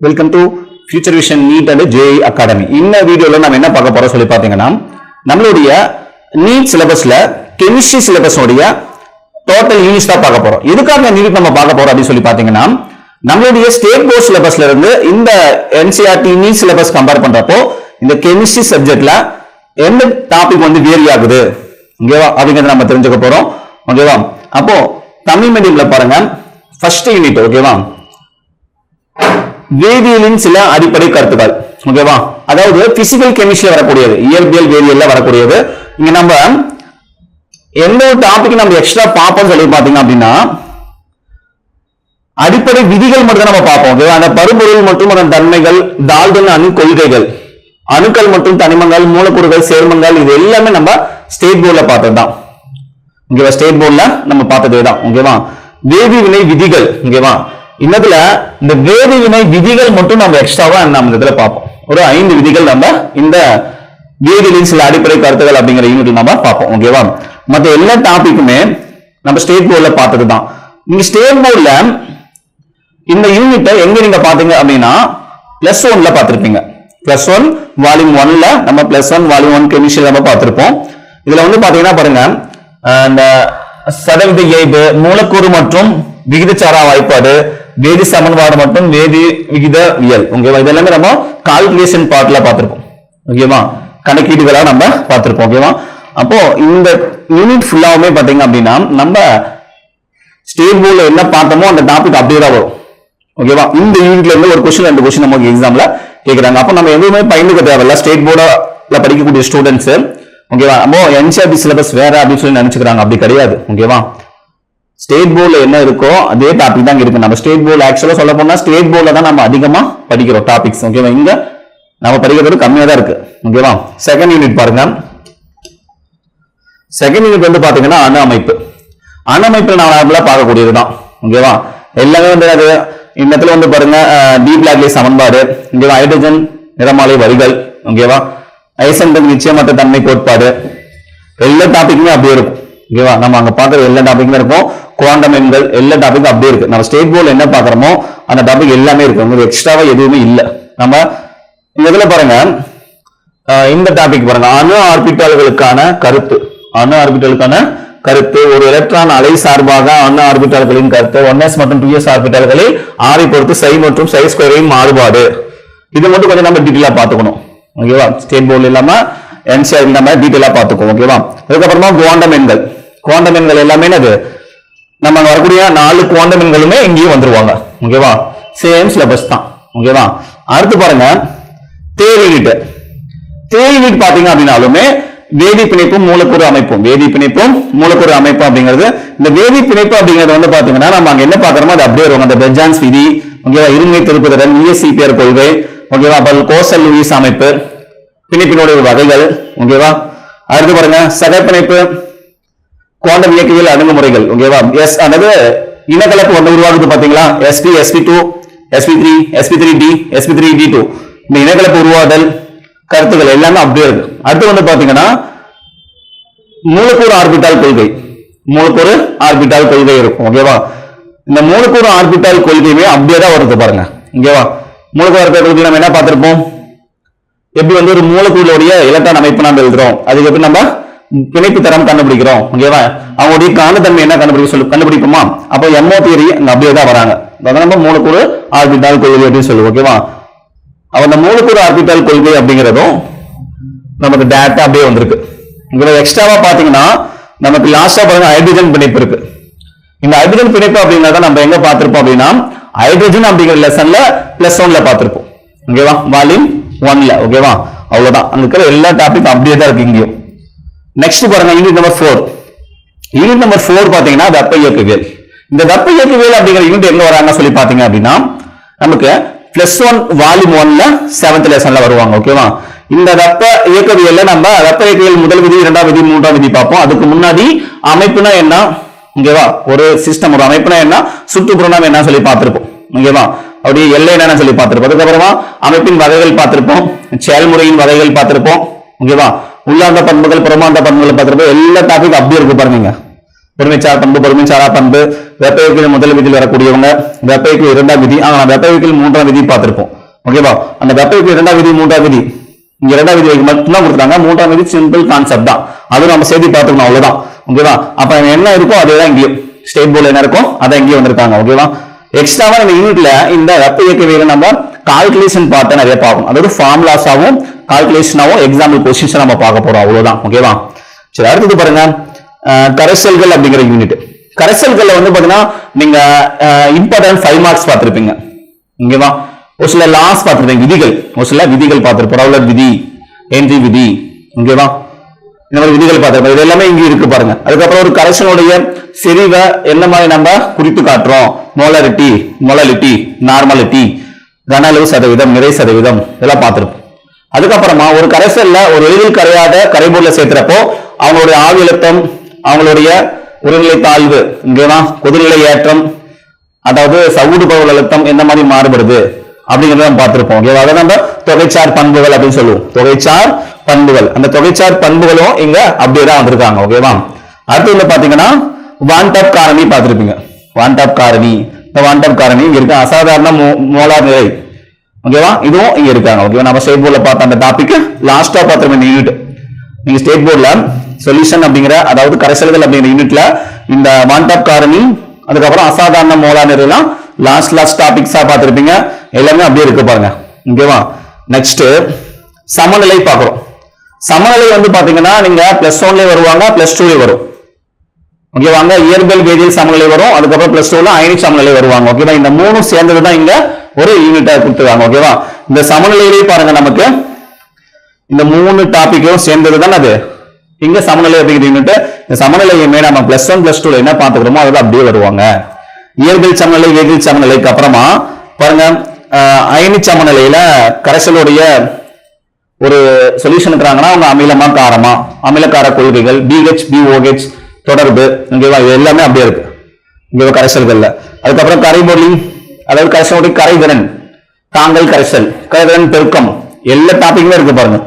Welcome to future vision NEET and JEE academy. இந்த வீடியோல நம்ம என்ன பார்க்க போறோம் சொல்லி பாத்தீங்கன்னா, நம்மளுடைய நீட் சிலபஸ்ல கெமிஸ்ட்ரி சிலபஸ் உடைய டோட்டல் யூனிட்ஸ் தான் பார்க்க போறோம். எதுக்காக நீட் நம்ம பார்க்க போறோம் அப்படின்னு சொல்லி பாத்தீங்கன்னா, நம்மளுடைய ஸ்டேட் போர்ட் சிலபஸ்ல இருந்து இந்த என்சிஆர்டி நீட் சிலபஸ் கம்பேர் பண்றப்போ இந்த கெமிஸ்ட்ரி சப்ஜெக்ட்ல எந்த டாபிக் வந்து வேரி ஆகுது ஓகேவா அப்படிங்கறத நம்ம தெரிஞ்சுக்க போறோம். ஓகேவா, அப்போ தமிழ் மீடியம்ல பாருங்க, ஃபர்ஸ்ட் யூனிட் ஓகேவா, வேதியியலின் சில அடிப்படை கருத்துக்கள். ஓகேவா, அதாவது பிசிக்கல் கெமிஸ்ட்ரி வரக்கூடியது, இயற்பியல் வேதியியல்ல வரக்கூடியது. இங்க நம்ம எந்த ஒரு டாபிக் நம்ம எக்ஸ்ட்ரா பார்ப்போம் சொல்லி பாத்தீங்க அப்படின்னா, அடிப்படை விதிகள் மட்டும் தான் நம்ம பார்ப்போம். ஓகேவா, அந்த பருப்பொருள் மற்றும் அதன் தன்மைகள், டால்டன் அணு கொள்கைகள், அணுக்கள் மற்றும் தனிமங்கள், மூலக்கூறுகள், சேர்மங்கள், இது எல்லாமே நம்ம ஸ்டேட் போர்ட்ல பார்த்ததுதான். ஓகேவா, ஸ்டேட் போர்ட்ல நம்ம பார்த்ததே தான். ஓகேவா, வேதி வினை விதிகள். ஓகேவா, இன்னதுல இந்த வேதி வினை விதிகள் மட்டும் நம்ம எக்ஸ்ட்ராவா நம்ம இதுல பார்ப்போம். ஒரு 5 விதிகள் நம்ம இந்த வேதியியலின் சில அடிப்படை கருத்துக்கள் அப்படிங்கிற யூனிட்ல நம்ம பார்ப்போம். ஓகேவா, மற்ற எல்லா டாபிக்குமே நம்ம ஸ்டேட் போர்ட்ல பார்த்ததுதான். நீங்க ஸ்டேட் போர்ட்ல இந்த யூனிட்டை எங்க நீங்க பாத்தீங்க அப்படின்னா +1ல பார்த்திருப்பீங்க. +1 வால்யூம் 1ல நம்ம +1 வால்யூம் 1 கெமிஸ்ட்ரி நம்ம பார்த்திருப்போம். இதுல வந்து பாத்தீங்கன்னா பாருங்க, இந்த சதவீத இயைபு, மூலக்கூறு மற்றும் விகிதச்சாரா வாய்ப்பாடு, வேதி சமன்பாடு மற்றும் வேதி விகிதவியல். ஓகேவா, இதெல்லாமே நம்ம கால்குலேஷன் பார்ட்ல பார்த்திருப்போம். ஓகேவா, கணக்கீடுகளா நம்ம பார்த்திருப்போம். ஓகேவா, அப்போ இந்த யூனிட் ஃபுல்லாவுமே பாத்தீங்க அப்படின்னா நம்ம ஸ்டேட் போர்ட்ல என்ன பார்த்தோமோ அந்த டாபிக் அப்படியே தான் வரும். ஓகேவா, இந்த யூனிட்ல இருந்து ஒரு கொஸ்டின் 2 கொஸ்டின் நமக்கு எக்ஸாம்ல கேக்குறாங்க. அப்ப நம்ம எதுவுமே பயந்துக்க தேவையில்ல. ஸ்டேட் போர்ட்ல படிக்கக்கூடிய ஸ்டூடெண்ட்ஸ் ஓகேவா, அப்போ என்சிஆர்டி சிலபஸ் வேற அப்படின்னு சொல்லி நினைச்சுக்கிறாங்க. அப்படி கிடையாது. ஓகேவா, ஸ்டேட் போர்ட்ல என்ன இருக்கோ அதே டாபிக் தான் இருக்கு. நம்ம ஸ்டேட் போர்ட்ல ஆக்சுவலா சொல்ல போனா ஸ்டேட் போர்ட்ல தான் நம்ம அதிகமா படிக்கிறோம் டாபிக்ஸ். ஓகேவா, இங்க நம்ம படிக்கிறது கம்மியா தான் இருக்கு. ஓகேவா, செகண்ட் யூனிட் பாருங்க. செகண்ட் யூனிட் வந்து பாத்தீங்கன்னா அணு அமைப்பு. அணு அமைப்பில் நாம பார்க்கக்கூடியதுதான். ஓகேவா, எல்லாமே வந்து அது இந்த இடத்துல வந்து பாருங்க, டி பிளாக்லி சமன்பாடு, ஓகேவா, ஹைட்ரஜன் நிறமாலை வரிகள், ஓகேவா, ஐசன்பர்க் நிச்சயமற்ற தன்மை கோட்பாடு, எல்லா டாபிக்குமே அப்படியே இருக்கும். ஓகேவா, நம்ம அங்க பாக்குற எல்லா டாபிக்குமே இருக்கும். குவாண்டம் எண்கள், எல்லா டாபிக்கும் அப்படியே இருக்கு. நம்ம ஸ்டேட் போர்ட்ல என்ன பாக்குறோமோ அந்த டாபிக் எல்லாமே இருக்கு. உங்களுக்கு எக்ஸ்ட்ராவா எதுவுமே இல்லை. நம்ம இந்த இதுல பாருங்க, இந்த டாபிக் பாருங்க, அணு ஆர்பிட்டால்களுக்கான கருத்து. அணு ஆர்பிட்டாலுக்கான கருத்து, ஒரு எலக்ட்ரான் அலை சார்பாக அணு ஆர்பிட்டால்களின் கருத்து, 1s மற்றும் 2s ஆர்பிட்டால்களில் ஆரை பொறுத்து சை மற்றும் சை ஸ்கொயரின் மாறுபாடு. இது மட்டும் கொஞ்சம் நம்ம டீட்டெயிலா பாத்துக்கணும். ஓகேவா, ஸ்டேட் போர்ட்ல இல்லாம என்சிஆர் நம்ம டீட்டெயிலா பாத்துக்கோம். ஓகேவா, அதுக்கப்புறமா குவாண்டம் எண்கள். குவாண்டம் எண்கள் எல்லாமே அது நம்ம வரக்கூடிய 4 குவாண்டம் எண்களுமே இங்கேயும் வந்துருவாங்க. ஓகேவா, சேம் சிலபஸ் தான். ஓகேவா, அடுத்து பாருங்க தேர்வு யூனிட். தேர்வு யூனிட் பாத்தீங்க அப்படின்னாலுமே வேதி பிணைப்பும் மூலக்கூறு அமைப்பும், வேதி பிணைப்பும் மூலக்கூறு அமைப்பு அப்படிங்கிறது, இந்த வேதி பிணைப்பு அப்படிங்கிறது வந்து பாத்தீங்கன்னா நம்ம அங்க என்ன பாக்குறோமோ அது அப்படியே வரும். அந்த பெர்ஜான்ஸ் விதி, ஓகேவா, இருமை திருப்புதிறன், ESCPR கொள்கை, ஓகேவா, அப்புறம் கோசல் லூயிஸ் அமைப்பு, பிணைப்பினுடைய வகைகள். ஓகேவா, அடுத்து பாருங்க சக பிணைப்பு, குவாண்டம் இயக்கவியல் அணுகுமுறைகள். ஓகேவா, எஸ் அதாவது இனக்கலப்பு ஒன்று உருவாகுது பாத்தீங்களா, sp sp2 sp3 sp3d sp3d2, இந்த இனக்கலப்பு உருவாதல் கருத்துக்கள் எல்லாமே அப்படியே இருக்கு. அடுத்து வந்து பாத்தீங்கன்னா மூலக்கூறு ஆர்பிட்டால் கொள்கை, மூலக்கூறு ஆர்பிட்டால் கொள்கை இருக்கும். ஓகேவா, இந்த மூலக்கூறு ஆர்பிட்டால் கொள்கையுமே அப்படியே தான் வருது பாருங்க. ஓகேவா, மூலக்கூறு ஆர்பிட்டால் கொள்கை நம்ம என்ன பார்த்திருப்போம், எப்படி வந்து ஒரு மூலக்கூறுடைய எலக்ட்ரான் அமைப்பு நம்ம எழுதுறோம், அதுக்கு எப்படி நம்ம பிணைப்பு தரம் கண்டுபிடிக்கிறோம். ஓகேவா, அவங்களுடைய காணத்தன்மை என்ன கண்டுபிடிப்போமா, அப்போ MO தியரி அப்படியே தான் வராங்க. அதான் நம்ம மூலக்கூறு ஆர்பிட்டால் கொள்கை அப்படின்னு சொல்லுவோம். ஓகேவா, அந்த மூலக்கூறு ஆர்பிட்டால் கொள்கை அப்படிங்கிறதும் நமக்கு டேரக்டா அப்படியே வந்திருக்கு. எக்ஸ்ட்ராவா பாத்தீங்கன்னா நமக்கு லாஸ்டா பாருங்க ஹைட்ரஜன் பிணைப்பு இருக்கு. இந்த ஹைட்ரஜன் பிணைப்பு அப்படிங்கறத நம்ம எங்க பார்த்திருப்போம் அப்படின்னா ஹைட்ரஜன் அப்படிங்கிற லெசன்ல +1ல பார்த்திருப்போம். ஓகேவா, வால்யூம் 1ல. ஓகேவா, அவ்வளவுதான். அங்க இருக்கிற எல்லா டாபிக் அப்படியே தான் இருக்கு இங்கேயும். நெக்ஸ்ட் பாருங்க யூனிட் நம்பர் 4. யூனிட் நம்பர் 4 பாத்தீங்கன்னா வெப்ப இயக்கவியல். இந்த வெப்ப இயக்கவியல் அப்படிங்கிற யூனிட் எங்க வராங்க சொல்லி பாத்தீங்க அப்படின்னா நமக்கு +1 வால்யூம் 1ல 7th லெசன்ல வருவாங்க. ஓகேவா, இந்த வெப்ப இயக்கவியல்ல நம்ம வெப்ப இயக்கவியல் முதல் விதி, 2ஆம் விதி, 3ஆம் விதி பார்ப்போம். அதுக்கு முன்னாடி அமைப்புனா என்ன, ஓகேவா, ஒரு சிஸ்டம் ஒரு அமைப்புனா என்ன, சுற்றுப்புறம் என்ன சொல்லி பார்த்திருப்போம். ஓகேவா, அப்படியே எல்லை என்னன்னு சொல்லி பார்த்திருப்போம். அதுக்கப்புறமா அமைப்பின் வகைகள் பார்த்திருப்போம், செயல்முறையின் வகைகள் பார்த்திருப்போம். ஓகேவா, உள்ளார்ந்த பண்புகள் புறமார்ந்த பண்புகள் பார்த்திருப்போம். எல்லா டாபிக் அப்படியே இருக்கு பாருங்க. பொறுமைச்சார் பண்பு, பொறுமைச்சாரா பண்பு, வெப்ப இயக்கவியல் முதல் விதியில் வரக்கூடியவங்க, வெப்ப இயக்கவியல் இரண்டாம் விதி, வெப்ப இயக்கவியல் மூன்றாம் விதி பார்த்திருப்போம். ஓகேவா? அந்த வெப்ப இயக்கவியல் இரண்டாம் விதி மூன்றாம் விதி இங்க இரண்டாம் விதி மட்டும்தான் கொடுத்துருக்காங்க. மூன்றாம் விதி சிம்பிள் கான்செப்ட் தான், அது நம்ம சேர்த்து பார்த்துக்கணும், அவ்வளவுதான். ஓகேவா? அப்ப என்ன இருக்கோ அதேதான் இங்கேயும் ஸ்டேட் போர்ட்ல என்ன இருக்கும் அதான் இங்கேயும் வந்திருக்காங்க. ஓகேவா? எக்ஸ்ட்ராவா இந்த யூனிட்ல இந்த வெப்ப இயக்கவியல் நம்ம கால்குலேஷன் பார்ட்டை நிறைய பார்க்கணும், அதாவது ஃபார்முலாஸாவும் கால்குலேஷனாவும் எக்ஸாம்பிள் கொஸ்டின்ஸ் நம்ம பார்க்க போறோம், அவ்வளவுதான். ஓகேவா? சரி, அடுத்தது பாருங்க கரைசல்கள் அப்படிங்கிற யூனிட். கரைசல்கள்ல வந்து பாத்தீங்கன்னா நீங்க இம்பார்ட்டன்ட் 5 மார்க்ஸ் பார்த்திருப்பீங்க. ஓகேவா? ஒரு சில லாஸ் பார்த்திருப்பீங்க, விதிகள், ஒரு சில விதிகள் பார்த்திருப்போம், ரவுலட் விதி, ஹென்றி விதி. ஓகேவா? இந்த மாதிரி விதிகள் பார்த்திருப்போம், இது எல்லாமே இங்க இருக்கு பாருங்க. அதுக்கப்புறம் ஒரு கரைசலுடைய செறிவை என்ன மாதிரி நம்ம குறித்து காட்டுறோம், மோலாரிட்டி, மொலாலிட்டி, நார்மாலிட்டி, கன அளவு சதவீதம், நிறை சதவீதம், இதெல்லாம் பார்த்திருப்போம். அதுக்கப்புறமா ஒரு கரைசல்ல ஒரு எளிதில் கரையாத கரைபொருளை சேர்க்கிறப்போ அவங்களுடைய ஆவி அழுத்தம், அவங்களுடைய உருநிலை தாழ்வு, இங்கேதான் கொதிநிலை ஏற்றம், அதாவது சவுடு பரவல் அழுத்தம் எந்த மாதிரி மாறுபடுது அப்படிங்கிறத நம்ம பார்த்திருப்போம். அதை நம்ம தொகைச்சார் பண்புகள் அப்படின்னு சொல்லுவோம், தொகைச்சார் பண்புகள். அந்த தொகைச்சார் பண்புகளும் இங்க அப்படியே தான் வந்திருக்காங்க. ஓகேவா? அடுத்து வந்து பாத்தீங்கன்னா வான்டாப் காரணி பார்த்திருப்பீங்க, வான்டாப் காரணி. இந்த வான்டாப் காரணி இங்க இருக்கு, அசாதாரண மோலார் நிலை. ஓகேவா? இதுவும் இங்க இருக்காங்க. ஓகேவா? நம்ம ஸ்டேட் போர்ட்ல பார்த்த அந்த டாபிக் லாஸ்டா பார்த்திருப்போம் இந்த யூனிட். நீங்க ஸ்டேட் போர்ட்ல சொல்யூஷன் அப்படிங்கிற அதாவது கரைசல்கள் அப்படிங்கிற யூனிட்ல இந்த வான்டாப் காரணி, அதுக்கப்புறம் அசாதாரண மோலார் நிலை எல்லாம் லாஸ்ட் டாபிக்ஸா பார்த்திருப்பீங்க, எல்லாமே அப்படியே இருக்கு பாருங்க. ஓகேவா? நெக்ஸ்ட் சமநிலை பார்க்கிறோம். சமநிலை வந்து பாத்தீங்கன்னா நீங்க +1 வருவாங்க, +2 வரும். ஓகேவாங்க? இயற்பியல் வேதியியல் சமநிலை வரும், அதுக்கப்புறம் +2 அயனி சமநிலை வருவாங்க. ஓகேவா? இந்த மூணு சேர்ந்ததுதான் இங்க ஒரு யூனிட்டா கொடுத்துருவாங்க. ஓகேவா? இந்த சமநிலையிலே பாருங்க, நமக்கு இந்த மூணு டாபிக்கும் சேர்ந்ததுதான் அது இங்க சமநிலை அப்படிங்கிற யூனிட். இந்த சமநிலையுமே நம்ம +1 +2 என்ன பார்த்துக்கிறோமோ அதுதான் அப்படியே வருவாங்க. இயற்பியல் சமநிலை, வேதியியல் சமநிலைக்கு அப்புறமா பாருங்க அயனி சமநிலையில கரைசலுடைய ஒரு சொல்யூஷன் இருக்கிறாங்கன்னா அவங்க அமிலமா காரமா, அமிலக்கார கொள்கைகள், BH BOH தொடர்பு, ஓகேவா? இது எல்லாமே அப்படியே இருக்கு இங்க கரைசல்கள்ல. அதுக்கப்புறம் கரைபொருளின் அதாவது கரைசலுடைய கரைதிறன், தாங்கல் கரைசல், கரைதிறன் பெருக்கம், எல்லா டாபிக்குமே இருக்கு பாருங்க.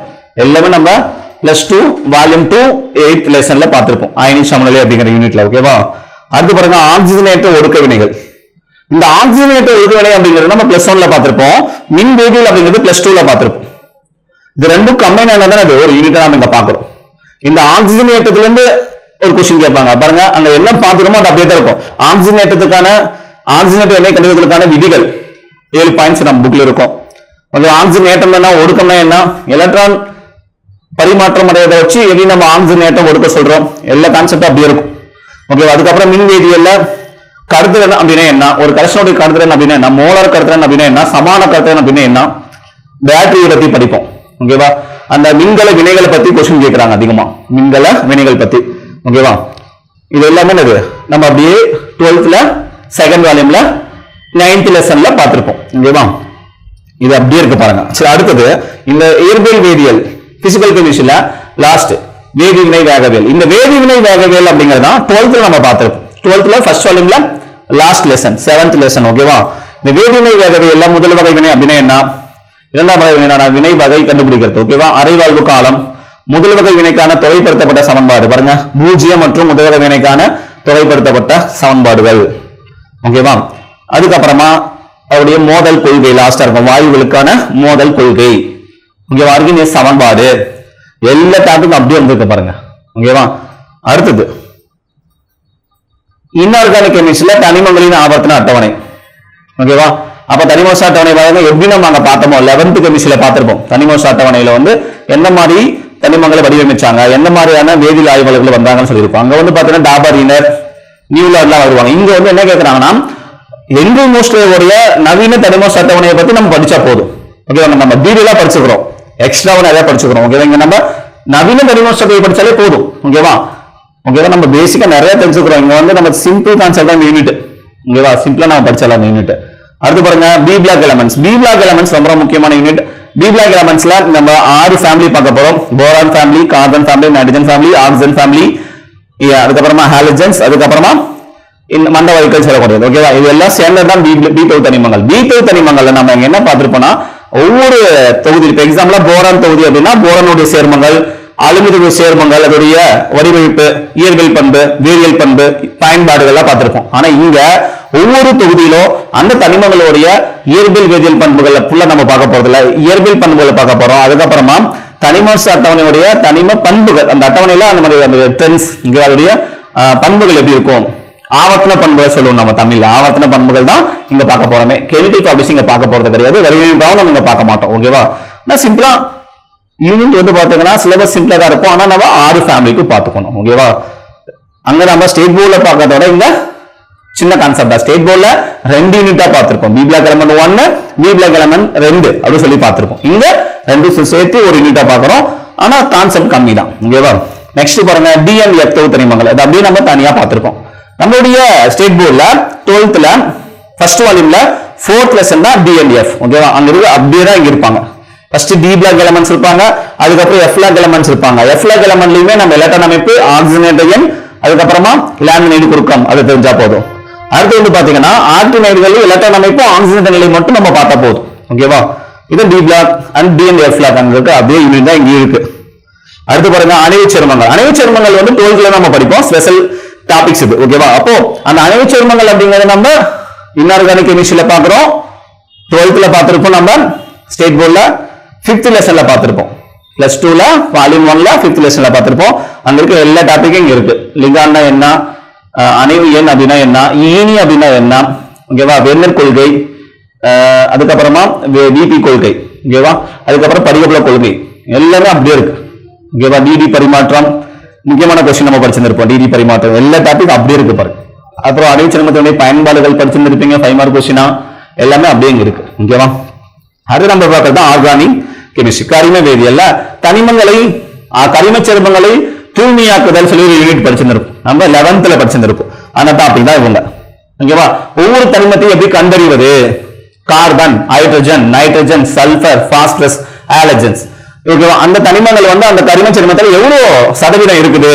எல்லாமே நம்ம +2 வால்யூம் 2 8th லெசன்ல பார்த்திருப்போம், அயனி சமநிலை அப்படிங்கிற யூனிட்ல. ஓகேவா? அடுத்து பாருங்க ஆக்சிஜனேற்ற ஒடுக்க வினைகள். இந்த ஆக்சிஜனேற்ற ஒடுக்க வினை அப்படிங்கிறது நம்ம +1ல பார்த்திருப்போம், மின் வேதியியல் அப்படிங்கிறது +2ல பார்த்திருப்போம். இது ரெண்டும் கம்பைன் ஆனதான அது ஒரு யூனிட்டா நம்ம இங்க பார்க்கிறோம். இந்த ஆக்சிஜனேற்றத்துல இருந்து ஒரு கொஸ்டின் கேட்பாங்க பாருங்க, அங்க என்ன பார்க்கிறோமோ அது அப்படியே தான் இருக்கும். ஆக்சிஜனேற்றத்துக்கான ஆக்சிஜனேற்ற வினை கண்டுபிடிப்பதற்கான விதிகள் 7 பாயிண்ட்ஸ் நம்ம புக்ல இருக்கும். ஆக்சிஜனேற்றம் என்ன, ஒடுக்கம்னா என்ன, எலக்ட்ரான் பரிமாற்றம் அடைவதை வச்சு எப்படி நம்ம ஆக்சிஜனேற்றம் ஒடுக்க சொல்றோம், எல்லா கான்செப்டும் அப்படியே இருக்கும். ஓகேவா? அதுக்கப்புறம் மின் வேதியியல்ல கருத்துரன் அப்படின்னா என்ன, ஒரு கரைசலுடைய கருத்துரன் அப்படின்னா என்ன, மோலார் கருத்துரன் அப்படின்னா என்ன, சமான கருத்துரன் அப்படின்னா என்ன, பேட்டரியை பத்தி படிப்போம். ஓகேவா? அந்த மின்கல வினைகளை பத்தி கொஸ்டின் கேட்கறாங்க அதிகமா, மின்கல வினைகள் பத்தி. ஓகேவா? இது எல்லாமே நம்ம அப்படியே 12th செகண்ட் வால்யூம்ல 9th லெசன்ல பார்த்திருப்போம். ஓகேவா? இது அப்படியே இருக்கு பாருங்க. சரி, அடுத்தது இந்த இயற்பியல் வேதியியல் பிசிக்கல் கெமிஸ்ட்ரியில லாஸ்ட் வேதிவினை வேகவியல். இந்த வேதிவினை வேகவியல் அப்படிங்கறத 12th நம்ம பார்த்திருப்போம். 12th ஃபர்ஸ்ட் வால்யூம்ல லாஸ்ட் லெசன் 7th லெசன். ஓகேவா? இந்த வேதிவினை வேகவியல்ல முதல் வகை வினை அப்படின்னா என்ன, இரண்டாம் வகை வினையான வினை வகை கண்டுபிடிக்கிறது. ஓகேவா? அரைவாழ்வு காலம், முதல் வகை வினைக்கான தொகைப்படுத்தப்பட்ட சமன்பாடு பாருங்க, பூஜ்ஜியம் மற்றும் முதல் வகை வினைக்கான தொகைப்படுத்தப்பட்ட சமன்பாடுகள். ஓகேவா? அதுக்கப்புறமா அவருடைய மோதல் கொள்கை லாஸ்டா இருக்கும், வாயுகளுக்கான மோதல் கொள்கை. ஓகேவா? அர்கினியஸ் சமன்பாடு, எல்லா டாபிக்கும் அப்படியே வந்துருக்கு பாருங்க. ஓகேவா? அடுத்தது இன்ஆர்கானிக் கெமிஸ்ட்ரியில தனிமங்களின் ஆவர்த்தன அட்டவணை. ஓகேவா? அப்ப தனிமோச அட்டவணை பாருங்க, எப்படி நம்ம அங்க பார்த்தோமோ 11th கெமிஸ்ட்ரியில பார்த்திருப்போம். தனிமோச அட்டவணையில எந்த மாதிரி தனிமங்களை வடிவமைச்சாங்க, எந்த மாதிரியான வேதியியல் ஆய்வாளர்கள் வந்தாங்கன்னு சொல்லியிருப்போம். அங்க பாத்தீங்கன்னா டாபரினர், நியூலார்லாம் வருவாங்க. இங்க என்ன கேட்கறாங்கன்னா ஹென்றி மோஸ்லேவுடைய நவீன தனிமோச அட்டவணையை பத்தி நம்ம படிச்சா போதும். ஓகேவா? நம்ம டீடைலா படிச்சுக்கிறோம், எக்ஸ்ட்ராவா நிறைய படிச்சுக்கிறோம். ஓகேவா? இங்க நம்ம நவீன தனிமோச அட்டவணை படிச்சாலே போதும். ஓகேவா? ஓகேவா? நம்ம பேசிக்கா நிறைய தெரிஞ்சுக்கிறோம். இங்க நம்ம சிம்பிள் கான்செப்ட் தான் யூனிட். ஓகேவா? சிம்பிளா நம்ம படிச்சலாம் யூனிட். அடுத்து பாருங்க p block elements. P block elements ரொம்ப முக்கியமான யூனிட். பி பிளாக் எலமெண்ட்ஸ்ல நம்ம 6 ஃபேமிலி பார்க்க போறோம். Boron family, carbon family, nitrogen family, oxygen family, அதுக்கப்புறமா ஹாலஜன்ஸ், அதுக்கப்புறமா இந்த மண்ட வாயுக்கள் சொல்லக்கூடியது. ஓகேவா? இது எல்லாம் சேர்ந்ததுதான் B12 தனிமங்கள். B12 தனிமங்கள்ல நம்ம என்ன பார்த்திருப்போம்னா ஒவ்வொரு தொகுதி, இப்ப எக்ஸாம்பிளா போரான் தொகுதி அப்படின்னா போரானுடைய சேர்மங்கள், அலுமினிய சேர்மங்கள், அதோடைய வடிவமைப்பு, இயற்பியல் பண்பு, வேதியியல் பண்பு, பயன்பாடுகள்லாம் பார்த்திருப்போம். ஆனா இங்க ஒவ்வொரு தொகுதியிலும் அந்த தனிமங்களுடைய இயற்பியல் வேதியியல் பண்புகளை ஃபுல்லா நம்ம பார்க்க போறதில்ல, இயற்பியல் பண்புகளை பார்க்க போறோம். அதுக்கப்புறமா தனிம அட்டவணையுடைய தனிம பண்புகள், அந்த அட்டவணையில அந்த மாதிரி அந்த ட்ரெண்ட்ஸ், இங்க அதோடைய பண்புகள் எப்படி இருக்கும், ஆவர்த்தன பண்புகள் சொல்லுவோம் நம்ம தமிழ்ல. ஆவர்த்தன பண்புகள் தான் இங்க பார்க்க போறோமே. கெமிக்கல் ப்ராப்பர்ட்டிஸ் இங்க பார்க்க போறது கிடையாது, வடிவமைப்பாவும் நம்ம இங்க பார்க்க மாட்டோம். ஓகேவா? நான் சிம்பிளா யூனிட் வந்து பாத்தீங்கன்னா சிலபஸ் சிம்பிளா தான் இருக்கும். ஆனா நம்ம 6 ஃபேமிலிக்கு பார்த்துக்கணும். ஓகேவா? அங்க நம்ம ஸ்டேட் போர்ட்ல பார்க்கறத விட இங்க சின்ன கான்செப்டா ஸ்டேட் போர்ட்ல 2 யூனிட்டா பார்த்திருப்போம். P block element 1, p block element 2 அப்படி சொல்லி பார்த்திருப்போம். இங்க 2 சேர்த்து ஒரு யூனிட்டா பார்க்கறோம். ஆனா கான்செப்ட் கம்மி தான். ஓகேவா? நெக்ஸ்ட் பாருங்க டி அண்ட் எஃப் தனிமங்கள். அது அப்படியே நம்ம தனியா பார்த்திருக்கோம். நம்மளுடைய ஸ்டேட் போர்ட்ல 12th ஃபர்ஸ்ட் வால்யூம்ல 4th லெசன் தான் டி அண்ட் எஃப். ஓகேவா? அங்க இருக்கு அப்படியே தான் இங்க இருப்பாங்க. ஃபர்ஸ்ட் டி பிளாக் எலமெண்ட்ஸ் இருப்பாங்க, அதுக்கப்புறம் எஃப் பிளாக் எலமெண்ட்ஸ் இருப்பாங்க. எஃப் பிளாக் எலமெண்ட்லயுமே நம்ம எலக்ட்ரான் அமைப்பு, ஆக்சிஜனேஷன், அதுக்கப்புறமா லாமினைடு குறுக்கம் அது தெரிஞ்சா போதும். அடுத்து வந்து பாத்தீங்கன்னா ஆர்டினைடுகள், எலக்ட்ரான் அமைப்பு, ஆக்சிஜன் நிலை மட்டும் நம்ம பார்த்தா போதும். ஓகேவா? இது d block and d and f block அங்க இருக்கு, அப்படியே யூனிட் தான் இங்க இருக்கு. அடுத்து பாருங்க அணைவு சேர்மங்கள். அணைவு சேர்மங்கள் வந்து 12th நம்ம படிப்போம், ஸ்பெஷல் டாபிக்ஸ் இது. ஓகேவா? அப்போ அந்த அணைவு சேர்மங்கள் அப்படிங்கறத நம்ம இன்ஆர்கானிக் கெமிஸ்ட்ரியில பாக்குறோம், 12th பார்த்திருப்போம். நம்ம ஸ்டேட் போர்ட்ல 5th லெசன்ல பார்த்திருப்போம், பிளஸ் 2ல வால்யூம் 1ல 5th லெசன்ல பார்த்திருப்போம். அங்க இருக்க எல்லா டாபிக்கும் இங்க இருக்கு. லிகான்னா என்ன, அணைவு எண் அப்படின்னா என்ன, ஈனி அப்படின்னா என்ன, ஓகேவா? வெர்னர் கொள்கை, அதுக்கப்புறமா விபி கொள்கை, ஓகேவா? அதுக்கப்புறம் படிகப்புல கொள்கை எல்லாமே அப்படியே இருக்கு. ஓகேவா? டிடி பரிமாற்றம், முக்கியமான கொஸ்டின் நம்ம படிச்சிருப்போம். டிடி பரிமாற்றம் எல்லா டாபிக் அப்படியே இருக்கு பாருங்க. அப்புறம் அணைவு சேர்மத்தினுடைய பயன்பாடுகள் படிச்சிருப்பீங்க, 5 மார்க் கொஸ்டினா எல்லாமே அப்படியே இங்க இருக்கு. ஓகேவா? அது நம்ம பார்க்கறது ஆர்கானிக் கெமிஸ்ட்ரி. கரிம வேதியியல்ல தனிமங்களை, கரிம சேர்மங்களை தூய்மையாக்குதல் சொல்லி ஒரு யூனிட் படிச்சிருப்போம். நம்ம 11th படிச்சிருப்போம். அந்த டாபிக் தான் இவங்க. ஓகேவா? ஒவ்வொரு தனிமத்தையும் எப்படி கண்டறிவது, carbon, hydrogen, nitrogen, sulphur, phosphorus, halogens. ஓகேவா? அந்த தனிமங்கள் வந்து அந்த கரிம சேர்மத்தில் எவ்வளவு சதவீதம் இருக்குது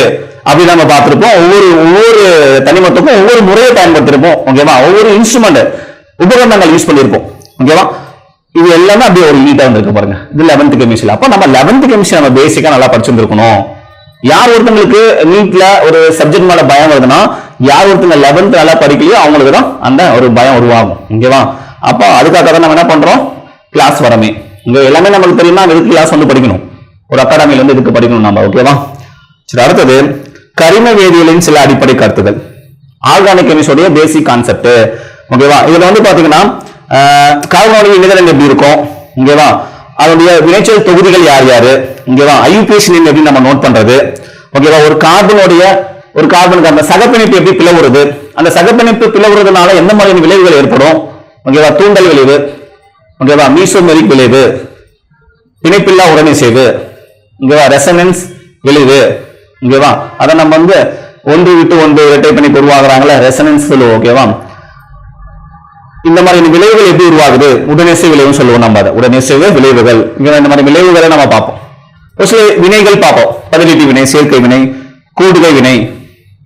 அப்படி நம்ம பார்த்திருப்போம். ஒவ்வொரு தனிமத்துக்கும் ஒவ்வொரு முறையை பயன்படுத்திருப்போம். ஓகேவா? ஒவ்வொரு இன்ஸ்ட்ருமெண்ட், உபகரணங்கள் யூஸ் பண்ணிருப்போம். ஓகேவா? இது எல்லாமே அப்படியே ஒரு யூனிட்டா வந்திருக்கு பாருங்க. இது 11th கெமிஸ்ட்ரி. அப்ப நம்ம 11th கெமிஸ்ட்ரி நம்ம பேசிக்கா நல்லா படிச்சிருக்கணும். யார் ஒருத்தங்களுக்கு நீட்ல ஒரு சப்ஜெக்ட் மேல பயம் வருதுன்னா, யார் ஒருத்தங்க 11th நல்லா படிக்கலையோ அவங்களுக்கு தான் அந்த ஒரு பயம் உருவாகும். ஓகேவா? அப்ப அதுக்காக தான் நம்ம என்ன பண்றோம், கிளாஸ் வரமே. இங்க எல்லாமே நமக்கு தெரியுமா, எதுக்கு கிளாஸ் வந்து படிக்கணும், ஒரு அகாடமில இருந்து இதுக்கு படிக்கணும் நம்ம. ஓகேவா? சரி, அடுத்தது கரிம வேதியியலின் சில அடிப்படை கருத்துக்கள், ஆர்கானிக் கெமிஸ்ட்ரியோட பேசிக் கான்செப்ட். ஓகேவா? இதுல வந்து பாத்தீங்கன்னா கார்பனுடைய இணைதல் எப்படி இருக்கும், ஓகேவா? அதனுடைய வினைச்சல் தொகுதிகள் யார் யாரு, ஓகேவா? ஐயூபிஏசி எப்படி நம்ம நோட் பண்றது, ஓகேவா? ஒரு கார்பனுக்கு அந்த சகப்பிணைப்பு எப்படி பிளவுறது, அந்த சகப்பிணைப்பு பிளவுறதுனால எந்த மாதிரியான விளைவுகள் ஏற்படும், ஓகேவா? தூண்டல் விளைவு, ஓகேவா? மீசோமெரிக் விளைவு, பிணைப்பில்லா உடனிசைவு, ஓகேவா? ரெசனன்ஸ் விளைவு, ஓகேவா? அதை நம்ம வந்து ஒன்று விட்டு ஒன்று இரட்டை பிணைப்பு உருவாக்குறாங்களே, ரெசனன்ஸ் சொல்லுவோம். ஓகேவா? இந்த மாதிரி விளைவுகள் எப்படி உருவாகுது, உடனிசை விளைவுன்னு சொல்லுவோம் நம்ம. அதை உடனிசைவு விளைவுகள், இந்த மாதிரி விளைவுகளை நம்ம பார்ப்போம். ஒரு சில வினைகள் பார்ப்போம், பதிலீட்டு வினை, சேர்க்கை வினை, கூடுகை வினை,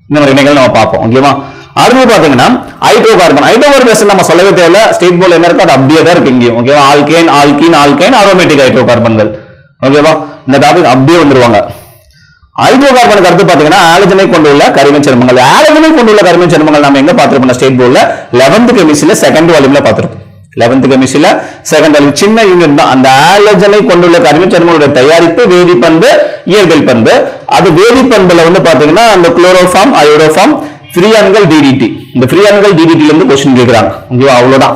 இந்த மாதிரி வினைகள் நம்ம பார்ப்போம். ஓகேவா? அடுத்து பாத்தீங்கன்னா ஹைட்ரோகார்பன் நம்ம சொல்லவே தேவையில்ல, ஸ்டேட் போர்ட்ல என்ன இருக்கு அது அப்படியே தான் இருக்கு இங்கேயும். ஓகேவா? ஆல்கேன், ஆல்கீன், அரோமேட்டிக் ஹைட்ரோகார்பன்கள். ஓகேவா? இந்த டாபிக் அப்படியே வந்துருவாங்க. ஹைட்ரோகார்பனுக்கு அடுத்து பாத்தீங்கன்னா ஆலஜனை கொண்டுள்ள கரிம சேர்மங்கள். ஆலஜனை கொண்டுள்ள கரிம சேர்மங்கள் நம்ம எங்க பார்த்திருப்போம், ஸ்டேட் போர்ட்ல 11th கெமிஸ்ட்ரியில 2nd வால்யூம்ல பார்த்திருப்போம். 11th கெமிஸ்ட்ரியில 2nd வால்யூம் சின்ன யூனிட் தான். அந்த ஆலஜனை கொண்டுள்ள கரிம சேர்மங்களுடைய தயாரிப்பு, வேதிப்பண்பு, இயற்பியல் பண்பு. அது வேதிப்பண்புல வந்து பாத்தீங்கன்னா அந்த குளோரோஃபார்ம், அயோடோஃபார்ம், ஃப்ரீ ஆன்கள், டிடிடி. இந்த ஃப்ரீ ஆன்கள், டிடிடில இருந்து क्वेश्चन கேக்குறாங்க. ஓகேவா? அவ்வளவுதான்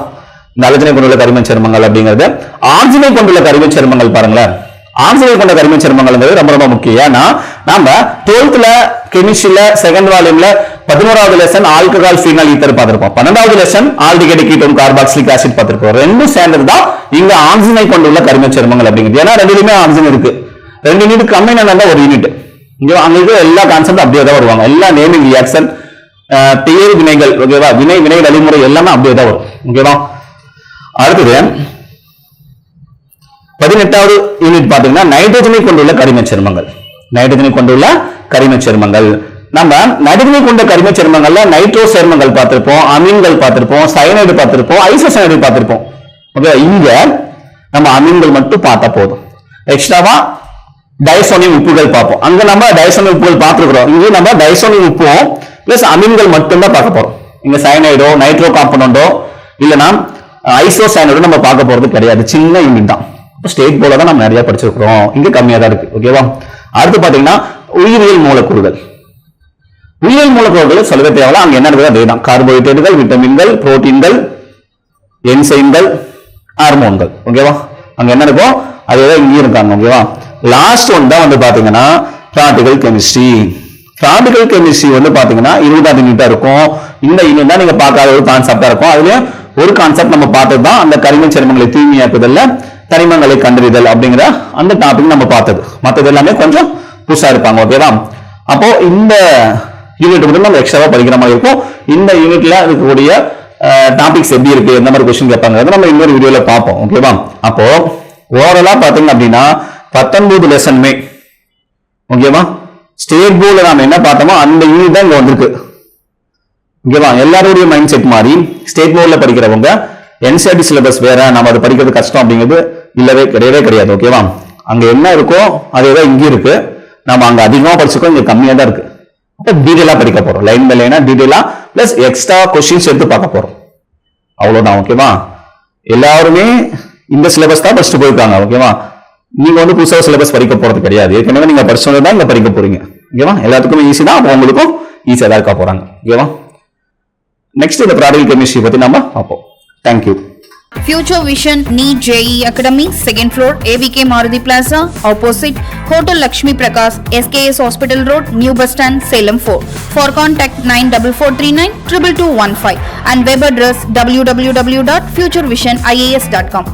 இந்த ஆலஜனை கொண்டுள்ள கரிம சேர்மங்கள் அப்படிங்கிறது. ஆக்சிஜனை கொண்டுள்ள கரிம சேர்மங்கள் பாருங்களேன், ஆக்சிஜன் கொண்ட கரிம சேர்மங்கள் ரொம்ப ரொம்ப முக்கியம். ஏன்னா நம்ம 12th கெமிஸ்ட்ரியில 2nd வால்யூம்ல 11வது லெசன் ஆல்கஹால் ஃபீனால் ஈத்தர் பார்த்திருப்போம், 12வது lesson aldehyde ketone carboxylic acid பார்த்திருப்போம். ரெண்டும் சேர்ந்தது தான் இங்க ஆக்சிஜனை கொண்டுள்ள கரிம சேர்மங்கள் அப்படிங்கிறது. ஏன்னா ரெண்டுலயுமே ஆக்சிஜன் இருக்கு, 2 யூனிட் கம்மி தான் ஒரு யூனிட். இங்க அங்க எல்லா கான்செப்ட் அப்படியே தான் வருவாங்க. எல்லா நேமிங் ரியாக்ஷன், பெயர் வினைகள், ஓகேவா? வினை வழிமுறை எல்லாமே அப்படியே தான் வரும். ஓகேவா? அடுத்தது 18வது யூனிட் பாத்தீங்கன்னா நைட்ரஜனை கொண்டுள்ள கரிம சேர்மங்கள். நைட்ரஜனை கொண்டுள்ள கரிம சேர்மங்கள், நம்ம நைட்ரஜனை கொண்ட கரிம சேர்மங்கள்ல நைட்ரோ சேர்மங்கள் பார்த்திருப்போம், அமீன்கள் பார்த்திருப்போம், சயனைடு பார்த்திருப்போம், ஐசோசயனைடு பார்த்திருப்போம். ஓகே, இங்க நம்ம அமீன்கள் மட்டும் பார்த்தா போதும். எக்ஸ்ட்ராவா டைசோனியம் உப்புகள் பார்ப்போம். அங்க நம்ம டைசோனியம் உப்புகள் பார்த்துருக்கிறோம். இங்கே நம்ம டைசோனியம் உப்பும் பிளஸ் அமீன்கள் மட்டும்தான் பார்க்க போறோம். இங்க சயனைடோ நைட்ரோ காம்பனண்டோ இல்லைன்னா ஐசோசயனைடோ நம்ம பார்க்க போறது கிடையாது. சின்ன யூனிட் தான். ஸ்டேட் போர்ட்ல தான் நம்ம நிறைய படிச்சிருக்கிறோம். இங்க கம்மியா தான் இருக்கு. ஓகேவா? அடுத்து பாத்தீங்கன்னா உயிரியல் மூலக்கூறுகள். உயிரியல் மூலக்கூறுகள் சொல்லவே தேவையில்ல. அங்க என்ன இருக்குது அதேதான். கார்போஹைட்ரேட்டுகள், விட்டமின்கள், புரோட்டீன்கள், என்சைம்கள், ஹார்மோன்கள். ஓகேவா? அங்க என்ன இருக்கும் அதேதான் இங்கேயும் இருக்காங்க. ஓகேவா? லாஸ்ட் ஒன் தான் வந்து பாத்தீங்கன்னா பிராக்டிகல் கெமிஸ்ட்ரி. பிராக்டிகல் கெமிஸ்ட்ரி வந்து பாத்தீங்கன்னா 20ஆவது யூனிட்டா இருக்கும். இந்த யூனிட் தான் நீங்க பார்க்காத ஒரு கான்செப்டா இருக்கும். அதுலயும் ஒரு கான்செப்ட் நம்ம பார்த்தது தான் அந்த கரிம சேர்மங்களை தூய்மையாக்குதல்ல தனிமங்களை கண்டறிதல் அப்படிங்கிற அந்த டாபிக் நம்ம பார்த்தது. மற்றது எல்லாமே கொஞ்சம் புதுசா இருப்பாங்க. ஓகேவா? அப்போ இந்த யூனிட் மட்டும் நம்ம எக்ஸ்ட்ராவா படிக்கிற மாதிரி இருக்கும். இந்த யூனிட்ல இருக்கக்கூடிய டாபிக்ஸ் எப்படி இருக்கு, எந்த மாதிரி கொஸ்டின் கேட்பாங்க நம்ம இன்னொரு வீடியோல பார்ப்போம். ஓகேவா? அப்போ ஓவராலா பாத்தீங்க அப்படின்னா 19 லெசனுமே ஓகேவா ஸ்டேட் போர்ட்ல நாம என்ன பார்த்தோமோ அந்த யூனிட் தான் இங்க வந்திருக்கு. ஓகேவா? எல்லாருடைய மைண்ட் செட் மாதிரி ஸ்டேட் போர்ட்ல படிக்கிறவங்க என்சிஆர்டி சிலபஸ் வேற, நம்ம அது படிக்கிறது கஷ்டம் அப்படிங்கிறது கிடையவே கிடையாது. ஓகேவா? அங்க என்ன இருக்கோ அதேதான் இங்க இருக்கு. நம்ம அங்க அதிகமா படிச்சுக்கோ, இங்க கம்மியா தான் இருக்கு. அப்ப டீடைலா படிக்க போறோம். லைன் பை லைனா டீடைலா பிளஸ் எக்ஸ்ட்ரா கொஸ்டின்ஸ் எடுத்து பார்க்க போறோம். அவ்வளவுதான். ஓகேவா? எல்லாருமே இந்த சிலபஸ் தான் படிச்சுட்டு போயிருக்காங்க. ஓகேவா? நீங்க வந்து புதுசா சிலபஸ் படிக்க போறது கிடையாது. ஏற்கனவே நீங்க படிச்சது தான் இங்க படிக்க போறீங்க. ஓகேவா? எல்லாத்துக்குமே ஈஸி தான். அப்போ உங்களுக்கும் ஈஸியா தான் இருக்க போறாங்க. ஓகேவா? நெக்ஸ்ட் இந்த பிராக்டிகல் கெமிஸ்ட்ரி பத்தி நம்ம பார்ப்போம். Thank you. Future Vision NEET JEE Academy, 2nd floor, AVK Maruti Plaza, opposite Hotel Lakshmi Prakash, SKS Hospital Road, New Bus Stand, Salem 4. For contact 94439 22215 and web address www.futurevision.ias.com.